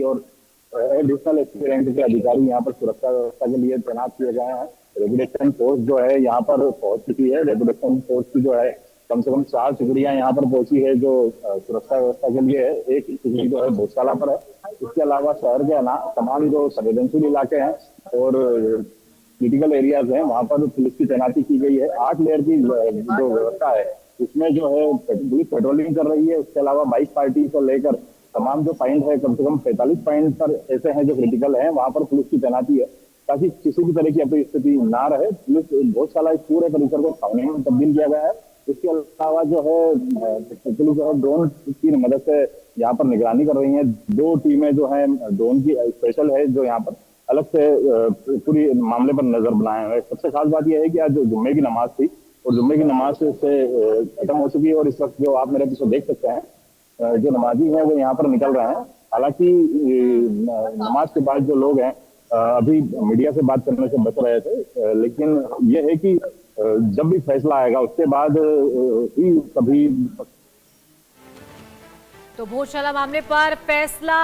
और additional SP rank के अधिकारी यहाँ पर सुरक्षा व्यवस्था के लिए तैनात किए गए हैं। रेगुलेशन फोर्स जो है यहाँ पर पहुंच चुकी है। रेगुलेशन फोर्स की जो है कम से कम 4 टुकड़ियां यहाँ पर पहुंची है जो सुरक्षा व्यवस्था के लिए है। एक टुकड़ी जो है भोजशाला पर है। इसके अलावा शहर के तमाम जो संवेदनशील इलाके हैं और क्रिटिकल एरियाज हैं वहां पर पुलिस की तैनाती की गई है। 8 लेयर की जो व्यवस्था है उसमें जो है पुलिस पेट्रोलिंग कर रही है। उसके अलावा बाइक पार्टी को लेकर तमाम जो पॉइंट है कम से कम 45 पॉइंट पर ऐसे हैं जो क्रिटिकल हैं, वहां पर पुलिस की तैनाती है ताकि किसी भी तरह की अपनी स्थिति ना रहे। पुलिस भोजशाला इस पूरे परिसर को छावनी में तब्दील किया गया है। इसके अलावा जो है पुलिस जो है ड्रोन की मदद से यहाँ पर निगरानी कर रही है। 2 टीमें जो है ड्रोन की स्पेशल है जो यहाँ पर अलग से पूरी मामले पर नजर बनाए हुए। सबसे खास बात यह है कि आज जो जुम्मे की नमाज थी और जुम्मे की नमाज से खत्म हो चुकी है और इस वक्त जो आप मेरे पीछे देख सकते हैं जो नमाजी हैं वो यहाँ पर निकल रहे हैं। हालांकि नमाज के बाद जो लोग हैं अभी मीडिया से बात करने से बच रहे थे, लेकिन ये है कि जब भी फैसला आएगा उसके बाद ही सभी। तो भोजशाला मामले पर फैसला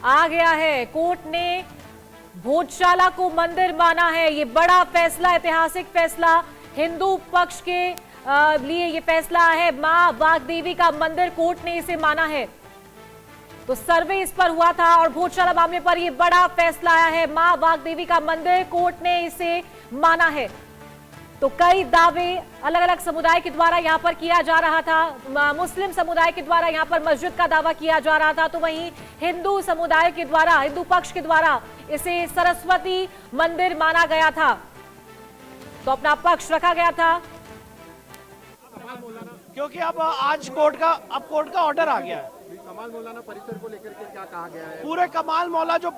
आ गया है। कोर्ट ने भोजशाला को मंदिर माना है। ये बड़ा फैसला, ऐतिहासिक फैसला हिंदू पक्ष के लिए ये फैसला है। मां वाग्देवी का मंदिर कोर्ट ने इसे माना है। तो सर्वे इस पर हुआ था और भोजशाला मामले पर यह बड़ा फैसला आया है। मां वाग्देवी का मंदिर कोर्ट ने इसे माना है। तो कई दावे अलग अलग समुदाय के द्वारा यहां पर किया जा रहा था। मुस्लिम समुदाय के द्वारा यहां पर मस्जिद का दावा किया जा रहा था, तो वहीं हिंदू समुदाय के द्वारा, हिंदू पक्ष के द्वारा इसे सरस्वती मंदिर माना गया था। तो अपना पक्ष रखा गया था क्योंकि अब आज कोर्ट का ऑर्डर आ गया है। कमाल मौलाना परिसर को लेकर के क्या कहा गया है? पूरे कमाल मौला जो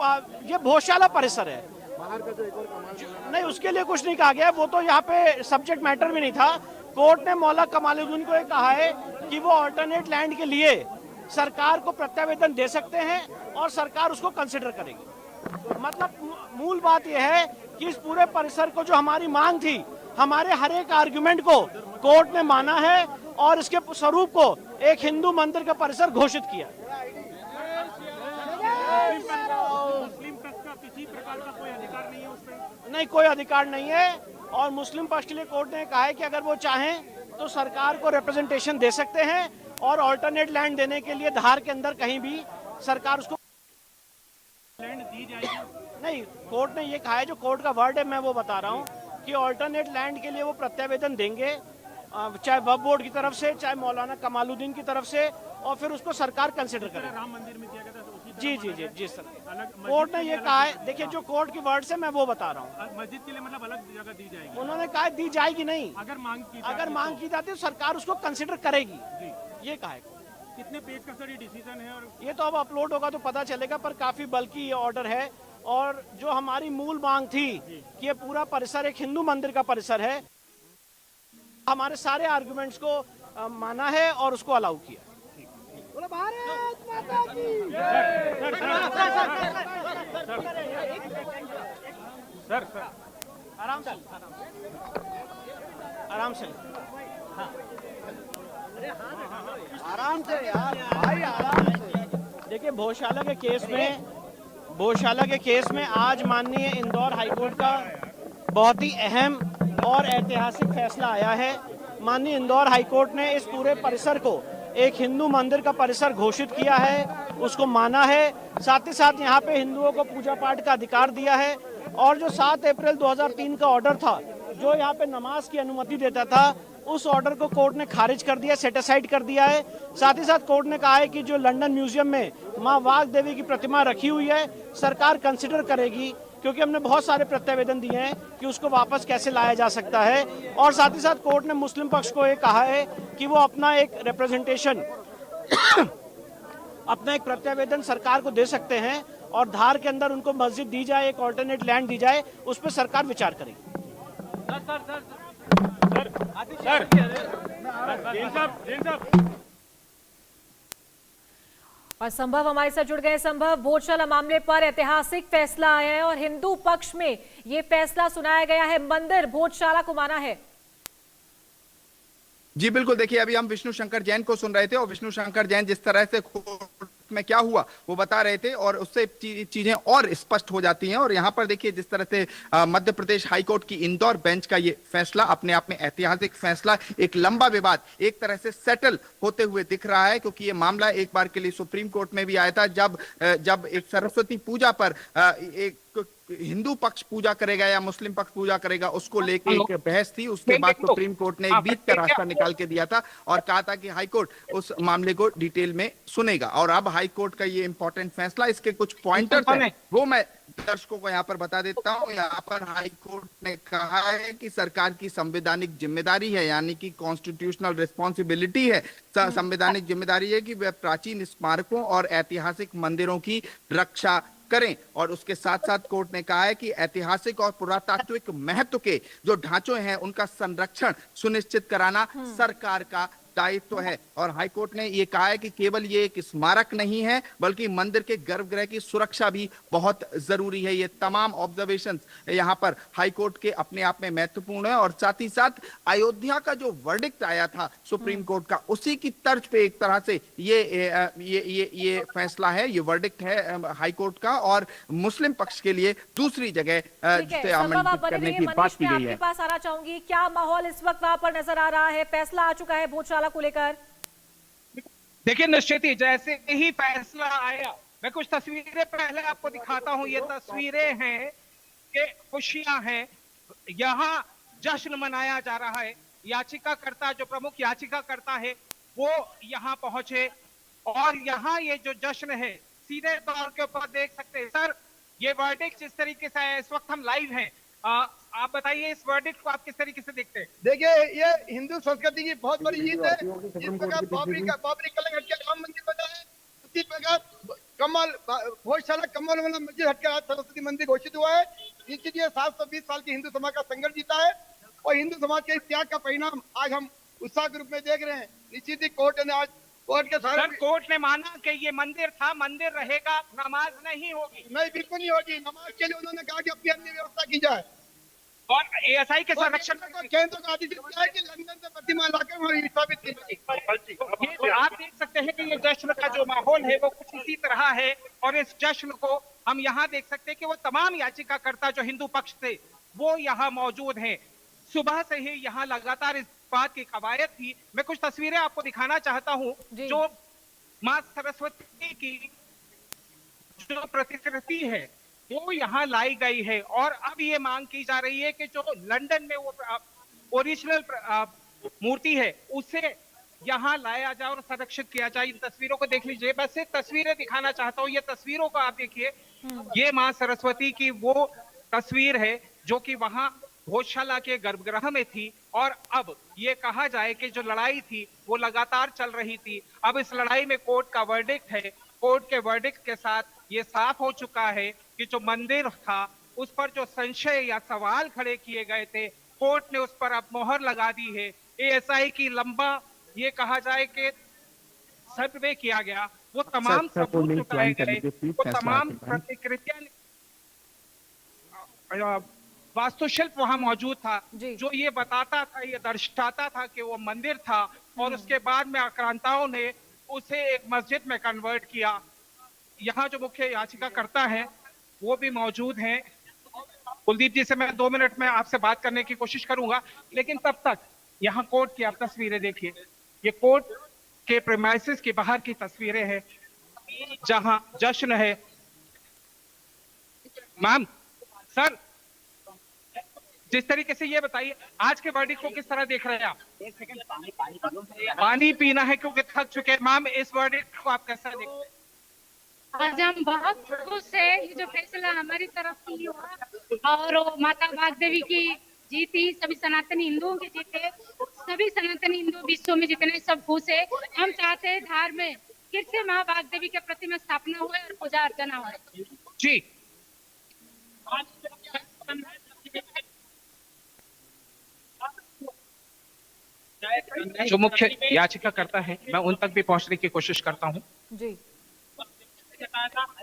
ये भोजशाला परिसर है, बाहर का जो एक और कमाल नहीं उसके लिए कुछ नहीं कहा गया। वो तो यहाँ पे सब्जेक्ट मैटर भी नहीं था। कोर्ट ने मौला कमालुद्दीन को ये कहा है कि वो अल्टरनेट लैंड के लिए सरकार को प्रत्यावेदन दे सकते हैं और सरकार उसको कंसिडर करेगी। मतलब मूल बात यह है कि इस पूरे परिसर को जो हमारी मांग थी, हमारे हर एक आर्ग्यूमेंट को कोर्ट ने माना है और इसके स्वरूप को एक हिंदू मंदिर का परिसर घोषित किया। मुस्लिम पक्ष का किसी प्रकार का कोई अधिकार नहीं है उसमें? नहीं, कोई अधिकार नहीं है। और मुस्लिम पक्ष के लिए कोर्ट ने कहा है कि अगर वो चाहें तो सरकार को रिप्रेजेंटेशन दे सकते हैं और ऑल्टरनेट लैंड देने के लिए धार के अंदर कहीं भी सरकार उसको लैंड दी जाएगी? नहीं, कोर्ट ने ये कहा है, जो कोर्ट का वर्ड है मैं वो बता रहा हूँ कि ऑल्टरनेट लैंड के लिए वो प्रत्यावेदन देंगे, चाहे वक्फ बोर्ड की तरफ से, चाहे मौलाना कमालुद्दीन की तरफ से, और फिर उसको सरकार कंसिडर करेगी। राम मंदिर में किया गया था उसी जी जी जी जी सर, कोर्ट ने ये कहा है। देखिए, जो कोर्ट की वर्ड से मैं वो बता रहा हूँ। मस्जिद के लिए मतलब अलग जगह दी जाएगी? उन्होंने कहा दी जाएगी नहीं, अगर मांग की जाती है तो सरकार उसको कंसिडर करेगी, ये कहा है। कितने पेज का सर ये डिसीजन है? और ये तो अब अपलोड होगा तो पता चलेगा, पर काफी बल्कि ये ऑर्डर है। और जो हमारी मूल मांग थी कि ये पूरा परिसर एक हिंदू मंदिर का परिसर है, हमारे सारे आर्गुमेंट्स को माना है और उसको अलाउ किया। भारत माता की सर आराम से आराम से आराम से यार भाई, आराम से। देखिए, भोजशाला के केस में आज माननीय इंदौर हाईकोर्ट का बहुत ही अहम और ऐतिहासिक फैसला आया है। माननीय इंदौर हाईकोर्ट ने इस पूरे परिसर को एक हिंदू मंदिर का परिसर घोषित किया है, उसको माना है। साथ ही साथ यहाँ पे हिंदुओं को पूजा पाठ का अधिकार दिया है। और जो 7 अप्रैल 2003 का ऑर्डर था, जो यहाँ पे नमाज की अनुमति देता था, उस ऑर्डर को कोर्ट ने खारिज कर दिया, सेट असाइड कर दिया है। साथ ही साथ कोर्ट ने कहा है कि जो लंदन म्यूजियम में मां वाग्देवी की प्रतिमा रखी हुई है, सरकार कंसिडर करेगी, क्योंकि हमने बहुत सारे प्रत्यावेदन दिए हैं कि उसको वापस कैसे लाया जा सकता है। और साथ ही साथ कोर्ट ने मुस्लिम पक्ष को ये कहा है कि वो अपना एक रिप्रेजेंटेशन अपना एक प्रत्यावेदन सरकार को दे सकते हैं और धार के अंदर उनको मस्जिद दी जाए, एक ऑल्टरनेट लैंड दी जाए, उस पर सरकार विचार करेगी। और संभव हमारे साथ जुड़ गए। संभव, भोजशाला मामले पर ऐतिहासिक फैसला आया है और हिंदू पक्ष में यह फैसला सुनाया गया है, मंदिर भोजशाला को माना है। जी बिल्कुल, देखिए अभी हम विष्णु शंकर जैन को सुन रहे थे और विष्णु शंकर जैन जिस तरह से कोर्ट में क्या हुआ वो बता रहे थे, और उससे चीजें और स्पष्ट हो जाती हैं। और यहाँ पर देखिए जिस तरह से मध्य प्रदेश हाईकोर्ट की इंदौर बेंच का ये फैसला अपने आप में ऐतिहासिक फैसला, एक लंबा विवाद एक तरह से सेटल होते हुए दिख रहा है, क्योंकि ये मामला एक बार के लिए सुप्रीम कोर्ट में भी आया था, जब एक सरस्वती पूजा पर एक हिंदू पक्ष पूजा करेगा या मुस्लिम पक्ष पूजा करेगा उसको लेके एक बहस थी। उसके बाद सुप्रीम कोर्ट ने एक बीच का रास्ता निकाल के दिया था और कहा था कि हाईकोर्ट उस मामले को डिटेल में सुनेगा। और अब हाईकोर्ट का ये इंपॉर्टेंट फैसला, इसके कुछ पॉइंटर्स हैं वो मैं दर्शकों को यहाँ पर बता देता हूँ। यहाँ पर हाईकोर्ट ने कहा है कि सरकार की संवैधानिक जिम्मेदारी है, यानी कि कॉन्स्टिट्यूशनल रिस्पॉन्सिबिलिटी है, संवैधानिक जिम्मेदारी है कि वे प्राचीन स्मारकों और ऐतिहासिक मंदिरों की रक्षा करें। और उसके साथ साथ कोर्ट ने कहा है कि ऐतिहासिक और पुरातात्विक महत्व के जो ढांचे हैं उनका संरक्षण सुनिश्चित कराना सरकार का दायित्व है। और हाईकोर्ट ने ये कहा है कि केवल ये एक स्मारक नहीं है बल्कि मंदिर के गर्भगृह की सुरक्षा भी बहुत जरूरी है। ये तमाम ऑब्जर्वेशंस यहाँ पर हाईकोर्ट के अपने आप में महत्वपूर्ण है। और साथ ही साथ अयोध्या का जो वर्डिक्ट आया था सुप्रीम कोर्ट का, उसी की तर्ज पे एक तरह से ये फैसला है, ये वर्डिक्ट है हाईकोर्ट का, और मुस्लिम पक्ष के लिए दूसरी जगह से आमंत्रित करने की बात की गई है। आपके पास आना चाहूंगी, क्या माहौल इस वक्त वहां पर नजर आ रहा है? फैसला आ चुका है भोजशाला को लेकर? देखिए निश्चित ही जैसे ही फैसला आया, मैं कुछ तस्वीरें पहले आपको दिखाता हूं। ये तस्वीरें हैं कि खुशियां हैं, यहाँ जश्न मनाया जा रहा है। याचिकाकर्ता, जो प्रमुख याचिकाकर्ता है, वो यहाँ पहुंचे और यहाँ ये जो जश्न है सीधे तौर के ऊपर देख सकते हैं। सर, ये वर्डिक्ट जिस तरीके से है, इस वक्त हम लाइव हैं, आप बताइए इस वर्डिक्ट को आप किस तरीके से देखते हैं? देखिए, ये हिंदू संस्कृति की बहुत बड़ी जीत है। जिस प्रकार बाबरी कलंक हटके राम मंदिर बना है, उसी प्रकार कमल भोजशाला कमल वाला मस्जिद हटकर आज सरस्वती मंदिर घोषित हुआ है। निश्चित ये 720 साल की हिंदू समाज का संघर्ष जीता है और हिंदू समाज के इस त्याग का परिणाम आज हम उत्साह के रूप में देख रहे हैं। निश्चित ही कोर्ट ने आज कोर्ट ने माना कि ये मंदिर था, मंदिर रहेगा, नमाज नहीं होगी। नहीं, बिल्कुल नहीं होगी। नमाज के लिए उन्होंने कहा कि अपनी अन्य व्यवस्था की जाए और एएसआई के संरक्षण केंद्र का आदेश दिया है कि लंदन से प्रतिमा लाकर वहां स्थापित की जाए। आप देख सकते हैं कि ये जश्न का जो माहौल है वो कुछ इसी तरह है। और इस जश्न को हम यहाँ देख सकते हैं कि वो तमाम याचिकाकर्ता जो हिंदू पक्ष थे वो यहाँ मौजूद हैं। सुबह से ही यहाँ लगातार इस बात की कवायद थी। मैं कुछ तस्वीरें आपको दिखाना चाहता हूँ जो माँ सरस्वती की जो प्रतिकृति है वो यहाँ लाई गई है। और अब ये मांग की जा रही है कि जो लंदन में वो ओरिजिनल मूर्ति है उसे यहाँ लाया जाए और संरक्षित किया जाए। इन तस्वीरों को देख लीजिए, बस एक तस्वीरें दिखाना चाहता हूँ। ये तस्वीरों को आप देखिए, ये माँ सरस्वती की वो तस्वीर है जो कि वहां भोजशाला के गर्भगृह में थी। और अब ये कहा जाए कि जो लड़ाई थी वो लगातार चल रही थी। अब इस लड़ाई में कोर्ट का वर्डिक्ट है। कोर्ट के वर्डिक्ट के साथ ये साफ हो चुका है कि जो मंदिर था उस पर जो संशय या सवाल खड़े किए गए थे, कोर्ट ने उस पर अब मोहर लगा दी है। एएसआई की लंबा ये कहा जाए कि सर्वे किया गया, वो तमाम सबूत जुटाए गए, वो तमाम प्रतिकृतियां, वास्तुशिल्प वहां मौजूद था जो ये बताता था, ये दर्शाता था कि वो मंदिर था। और उसके बाद में आक्रांताओं ने उसे एक मस्जिद में कन्वर्ट किया। यहाँ जो मुख्य याचिकाकर्ता है वो भी मौजूद हैं। कुलदीप जी से मैं 2 मिनट में आपसे बात करने की कोशिश करूंगा, लेकिन तब तक यहाँ कोर्ट की आप तस्वीरें देखिए। ये कोर्ट के प्रीमाइसेस के बाहर की तस्वीरें हैं जहां जश्न है। मैम, सर, जिस तरीके से ये बताइए आज के वर्डिक्ट को किस तरह देख रहे हैं आप? एक सेकंड, पानी पीना है क्योंकि थक चुके हैं। मैम, इस वर्डिक्ट को आप कैसा देखते हैं? आज हम बहुत खुश है, ये जो फैसला हमारी तरफ से हुआ और वो माता वाग्देवी की जीती, सभी सनातनी हिंदुओं की जीत है। सभी सनातनी हिंदू विश्व में जितने सब खुश है। हम चाहते हैं धार में फिर से माँ वाग्देवी के प्रतिमा स्थापना हुए और पूजा अर्चना हुए। जी, जो मुख्य याचिकाकर्ता है मैं उन तक भी पहुंचने की कोशिश करता हूं। जी,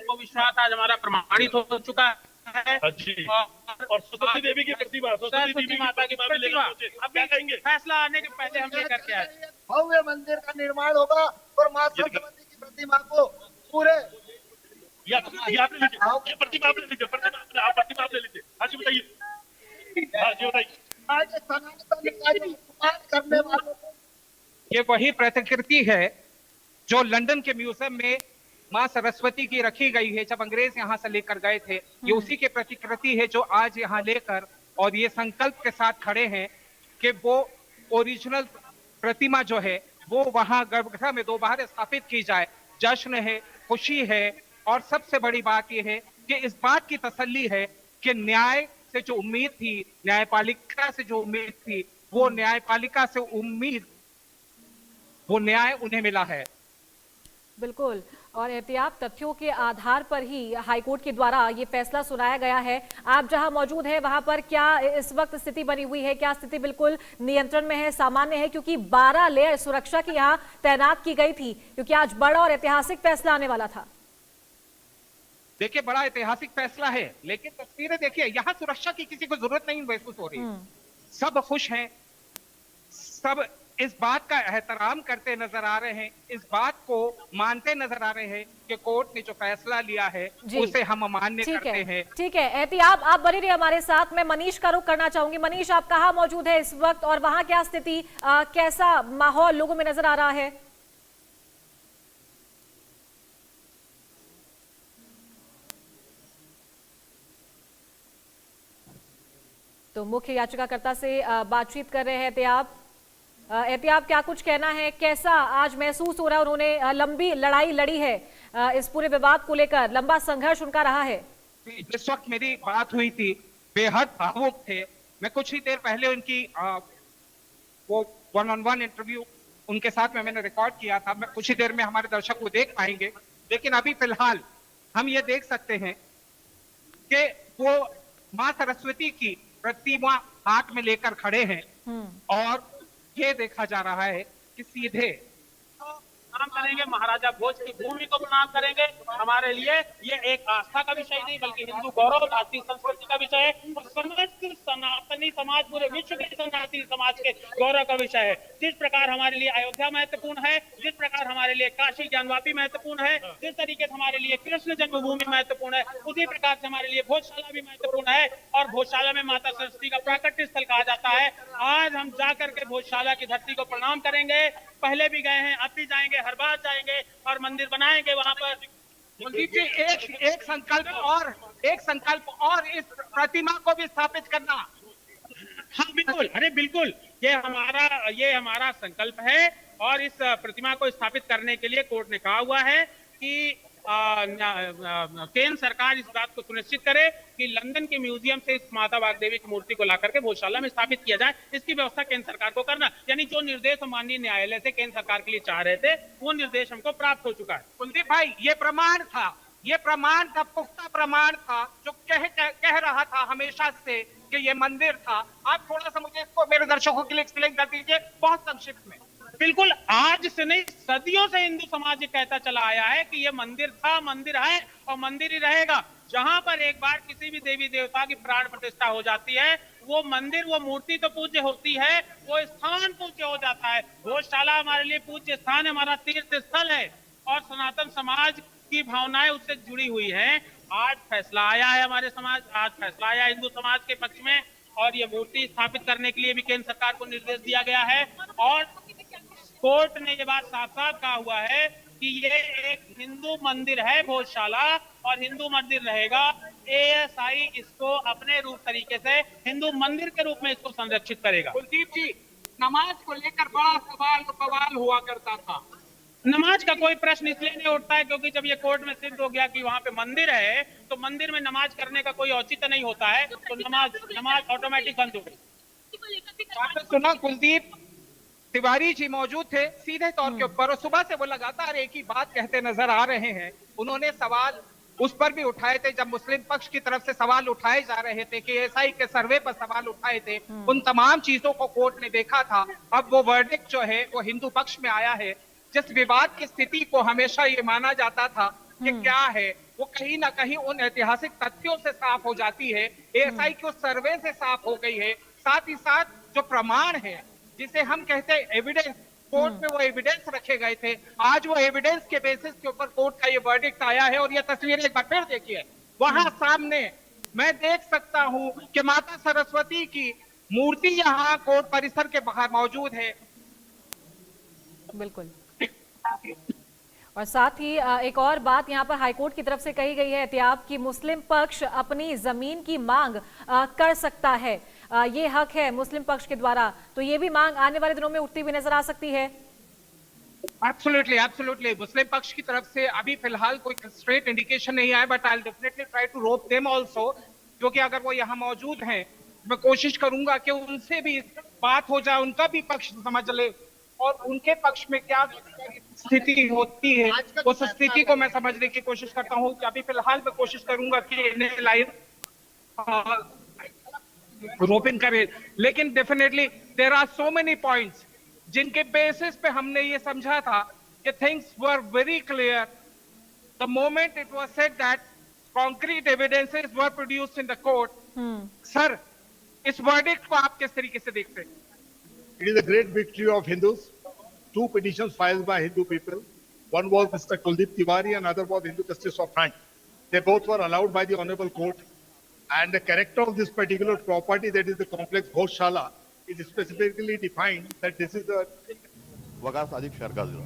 वो विश्वास आज हमारा प्रमाणित हो चुका है। और सरस्वती देवी की प्रतिमा, सरस्वती माता की प्रतिमा, अब क्या कहेंगे? फैसला आने के पहले हम ये करके आए। भव्य मंदिर का निर्माण होगा और मां सरस्वती की प्रतिमा को पूरे ये आप ले लीजिए, ये प्रतिमा आप ले लीजिए, प्रतिमा आप ले लीजिए। हाँ जी बताइए, हाँ जी बताइए। आज सनातन का जो अपमान करने वालों को ये वही प्रतिकृति है जो लंदन के म्यूजियम में मां सरस्वती की रखी गई है, जब अंग्रेज यहाँ से लेकर गए थे। ये उसी की प्रतिकृति है जो आज यहाँ लेकर और ये संकल्प के साथ खड़े हैं कि वो ओरिजिनल प्रतिमा जो है वो वहां गर्भगृह में दोबारा स्थापित की जाए। जश्न है, खुशी है, और सबसे बड़ी बात यह है कि इस बात की तसल्ली है कि न्याय से जो उम्मीद थी, न्यायपालिका से जो उम्मीद थी, वो न्यायपालिका से उम्मीद, वो न्याय उन्हें मिला है। बिल्कुल, और एहतियात तथ्यों के आधार पर ही हाईकोर्ट के द्वारा ये फैसला सुनाया गया है। आप जहां मौजूद हैं वहां पर क्या इस वक्त स्थिति बनी हुई है? क्या स्थिति बिल्कुल नियंत्रण में है, सामान्य है? क्योंकि 12 लेयर सुरक्षा की यहां तैनात की गई थी, क्योंकि आज बड़ा और ऐतिहासिक फैसला आने वाला था। देखिए, बड़ा ऐतिहासिक फैसला है, लेकिन तस्वीरें देखिए, यहाँ सुरक्षा की किसी को जरूरत नहीं महसूस हो रही। सब खुश हैं, सब इस बात का एहतराम करते नजर आ रहे हैं, इस बात को मानते नजर आ रहे हैं कि कोर्ट ने जो फैसला लिया है उसे हम मान्य करते हैं। ठीक है, एहतियात आप बने रहिए हमारे साथ। मैं मनीष का रुख करना चाहूंगी। मनीष, आप कहाँ मौजूद है इस वक्त और वहां क्या स्थिति, कैसा माहौल लोगों में नजर आ रहा है? तो मुख्य याचिकाकर्ता से बातचीत कर रहे हैं एहतियात। एहतियात, क्या कुछ कहना है? कैसा आज महसूस हो रहा है? उन्होंने लंबी लड़ाई लड़ी है इस पूरे विवाद को लेकर, लंबा संघर्ष उनका रहा है। जिस वक्त मेरी बात हुई थी बेहद भावुक थे। मैं कुछ ही देर पहले उनकी वो 1-on-1 इंटरव्यू उनके साथ में मैंने रिकॉर्ड किया था। मैं कुछ ही देर में हमारे दर्शक वो देख पाएंगे, लेकिन अभी फिलहाल हम ये देख सकते हैं कि वो मां सरस्वती की प्रतिमा हाथ में लेकर खड़े हैं और ये देखा जा रहा है कि सीधे प्रणाम करेंगे, महाराजा भोज की भूमि को प्रणाम करेंगे। हमारे लिए ये एक आस्था का विषय नहीं बल्कि हिंदू गौरव, भारतीय संस्कृति का विषय है और समस्त सनातनी समाज, पूरे विश्व के सनातनी समाज के गौरव का विषय है। जिस प्रकार हमारे लिए अयोध्या महत्वपूर्ण है, जिस प्रकार हमारे लिए काशी ज्ञानवापी महत्वपूर्ण है, जिस तरीके से हमारे लिए कृष्ण जन्मभूमि महत्वपूर्ण है, उसी प्रकार से हमारे लिए भोजशाला भी महत्वपूर्ण है। और भोजशाला में माता सरस्वती का प्राकट्य स्थल कहा जाता है। आज हम जाकर के भोजशाला की धरती को प्रणाम करेंगे। पहले भी गए हैं, अब भी जाएंगे, हर बार जाएंगे और मंदिर बनाएंगे वहां पर। कुलदीप जी, एक संकल्प और इस प्रतिमा को भी स्थापित करना। हाँ बिल्कुल, अरे बिल्कुल, ये हमारा संकल्प है और इस प्रतिमा को स्थापित करने के लिए कोर्ट ने कहा हुआ है कि केंद्र सरकार इस बात को सुनिश्चित करे कि लंदन के म्यूजियम से इस माता वाग्देवी की मूर्ति को लाकर के भोजशाला में स्थापित किया जाए। इसकी व्यवस्था केंद्र सरकार को करना, यानी जो निर्देश हम माननीय न्यायालय से केंद्र सरकार के लिए चाह रहे थे वो निर्देश हमको प्राप्त हो चुका है। कुलदीप भाई, ये प्रमाण था, पुख्ता प्रमाण था जो कह रहा था हमेशा से कि ये मंदिर था। आप थोड़ा सा मुझे इसको मेरे दर्शकों के लिए एक्सप्लेन कर दीजिए बहुत संक्षिप्त में। बिल्कुल, आज से नहीं, सदियों से हिंदू समाज ये कहता चला आया है कि ये मंदिर था, मंदिर है और मंदिर ही रहेगा। जहां पर एक बार किसी भी देवी देवता की प्राण प्रतिष्ठा हो जाती है, वो मंदिर, वो मूर्ति तो पूज्य होती है, वो स्थान पूज्य हो जाता है। भोजशाला हमारे लिए पूज्य स्थान है, हमारा तीर्थ स्थल है और सनातन समाज की भावनाएं उससे जुड़ी हुई हैं। आज फैसला आया है आज फैसला आया हिंदू समाज के पक्ष में और ये मूर्ति स्थापित करने के लिए भी केंद्र सरकार को निर्देश दिया गया है और कोर्ट ने ये बात साफ साफ कहा हुआ है कि ये एक हिंदू मंदिर है भोजशाला और हिंदू मंदिर रहेगा। एएसआई इसको अपने रूप तरीके से हिंदू मंदिर के रूप में इसको संरक्षित करेगा। कुलदीप जी, नमाज को लेकर बड़ा सवाल और बवाल हुआ करता था। नमाज का कोई प्रश्न इसलिए नहीं उठता है क्योंकि जब ये कोर्ट में सिद्ध हो गया कि वहां पे मंदिर है तो मंदिर में नमाज करने का कोई औचित्य नहीं होता है, तो नमाज ऑटोमेटिक बंद हो गई। आपने सुना, कुलदीप तिवारी जी मौजूद थे सीधे तौर के ऊपर और सुबह से वो लगातार एक ही बात कहते नजर आ रहे हैं। उन्होंने सवाल उस पर भी उठाए थे जब मुस्लिम पक्ष की तरफ से सवाल उठाए जा रहे थे कि एएसआई के सर्वे पर सवाल उठाए थे। उन तमाम चीजों को कोर्ट ने देखा था। अब वो वर्डिक्ट जो है वो हिंदू पक्ष में आया है। जिस विवाद की स्थिति को हमेशा ये माना जाता था कि क्या है, वो कहीं ना कहीं उन ऐतिहासिक तथ्यों से साफ हो जाती है, एएसआई के उस सर्वे से साफ हो गई है। साथ ही साथ जो प्रमाण है जिसे हम कहते हैं एविडेंस, कोर्ट में वो एविडेंस रखे गए थे। आज वो एविडेंस के बेसिस के ऊपर कोर्ट का ये वर्डिक्ट आया है। और ये तस्वीर एक बार फिर देखिए, वहां सामने मैं देख सकता हूं कि माता सरस्वती की मूर्ति यहाँ कोर्ट परिसर के बाहर मौजूद है। बिल्कुल। और साथ ही एक और बात यहाँ पर हाईकोर्ट की तरफ से कही गई है एहतियात की मुस्लिम पक्ष अपनी जमीन की मांग कर सकता है, ये हक है मुस्लिम पक्ष के द्वारा, तो ये भी मांग आने वाले दिनों में उठती हुई नजर आ सकती है। एब्सोल्युटली एब्सोल्युटली, मुस्लिम पक्ष की तरफ से अभी फिलहाल कोई स्ट्रेट इंडिकेशन नहीं आया, but I will definitely try to rope them also, क्योंकि अगर वो यहाँ मौजूद हैं मैं कोशिश करूंगा कि उनसे भी बात हो जाए, उनका भी पक्ष समझ ले और उनके पक्ष में क्या स्थिति होती है उस स्थिति को मैं समझने की कोशिश करता हूं। कि अभी फिलहाल मैं कोशिश करूंगा कि इन्हें लाइव रोपिंग करे, लेकिन definitely there are so many points जिनके बेसिस पे हमने ये समझा था कि things were very clear the moment it was said that concrete evidences were produced in the court. Sir, इस वर्डिक्ट को आप किस तरीके से देखते हैं? It is a great victory of Hindus. Two petitions filed by Hindu people. One was Mr. Kuldeep Tiwari and another was Hindu Justice of Front. They both were allowed by the Honorable Court. And the character of this particular property, that is the complex Goshala, is specifically defined that this is the वकार सादिक शहर का जिला।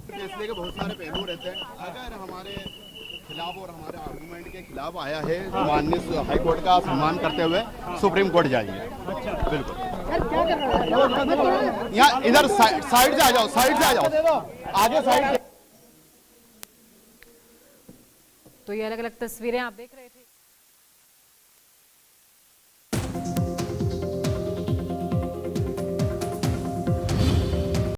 फैसले के बहुत सारे पहलू रहते हैं। अगर हमारे खिलाफ और हमारे आर्गुमेंट के खिलाफ आया है तो माननीय हाई कोर्ट का सम्मान करते हुए सुप्रीम कोर्ट जाएंगे। बिल्कुल। यहाँ इधर साइड से आ जाओ, साइड से आ जाओ, आगे साइड। तो ये अलग अलग तस्वीरें आप देख रहे थे।